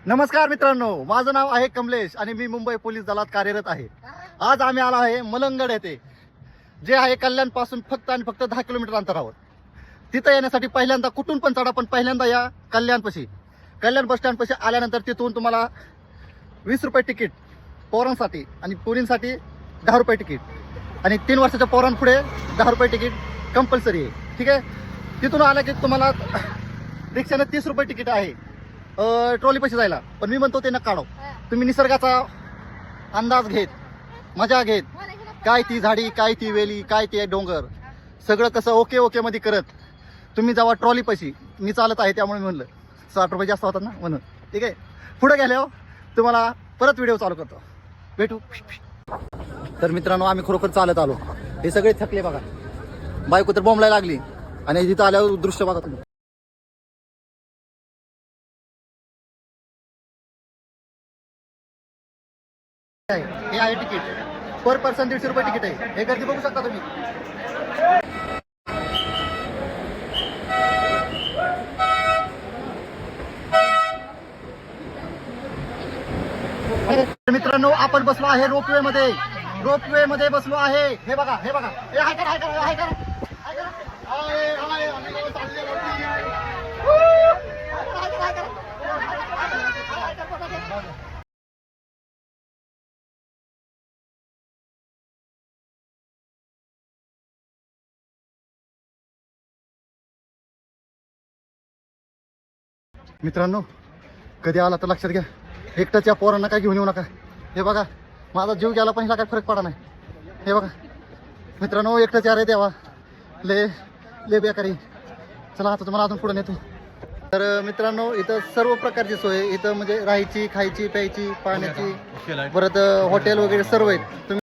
नमस्कार मित्रांनो, माझं नाव आहे कमलेश आणि मी मुंबई पोलीस दलात कार्यरत आहे. आज आम्ही आलो आहे मलंगड येथे, जे आहे कल्याण पासून फक्त आणि फक्त 10 किलोमीटर अंतरावर. तिथं येण्यासाठी पहिल्यांदा कुठून पण चढा, पण पहिल्यांदा या कल्याण बस स्टँड पाशी आल्यानंतर तिथून तुम्हाला 20 रुपये तिकीट पोरांसाठी आणि पुरींसाठी 10 रुपये तिकीट आणि 3 वर्षाच्या पोरांपुढे 10 रुपये तिकीट कंपल्सरी आहे. ठीक आहे. तिथून आलं की तुम्हाला रिक्षाने 30 रुपये तिकीट आहे ट्रॉली पैसे जायला. पण मी म्हणतो ते न काढो. तुम्ही निसर्गाचा अंदाज घेत, मजा घेत, काय ती झाडी, काय ती वेली, काय ते डोंगर, सगळं कसं ओके मध्ये करत तुम्ही जावा ट्रॉली पैसे. मी चालत आहे त्यामुळे मी म्हणलं 60 रुपये जास्त होतात ना म्हणून. ठीक आहे. पुढे गेल्यावर तुम्हाला परत व्हिडिओ चालू करतो. भेटू. तर मित्रांनो, आम्ही खरोखर चालत आलो. हे सगळे थकले बघा. बायको तर बोंबलायला लागली आणि तिथं आल्यावर दृश्य बघा तुम्ही. हे आहे तिकीट. पर पर्सन 150 रुपये तिकीट आहे. हे गर्दी बघू शकता तुम्ही. मित्रांनो, आपण बसलो आहे रोपवे मध्ये बसलो आहे. हे बघा. हे हाय करा. मित्रांनो, कधी आला तर लक्षात घ्या, एकट्याच्या पोरांना काय घेऊन येऊ नका. हे बघा, माझा जीव गेला पण हिला काय फरक पडा नाही. हे बघा मित्रांनो, एकट्याच्या अरे देवा, ले बेकारी. चला आता तुम्हाला अजून पुढे नेतो. तर मित्रांनो, इथं सर्व प्रकारची सोय, इथं म्हणजे राहायची, खायची, प्यायची, पाण्याची, परत हॉटेल वगैरे सर्व आहेत. तुम्ही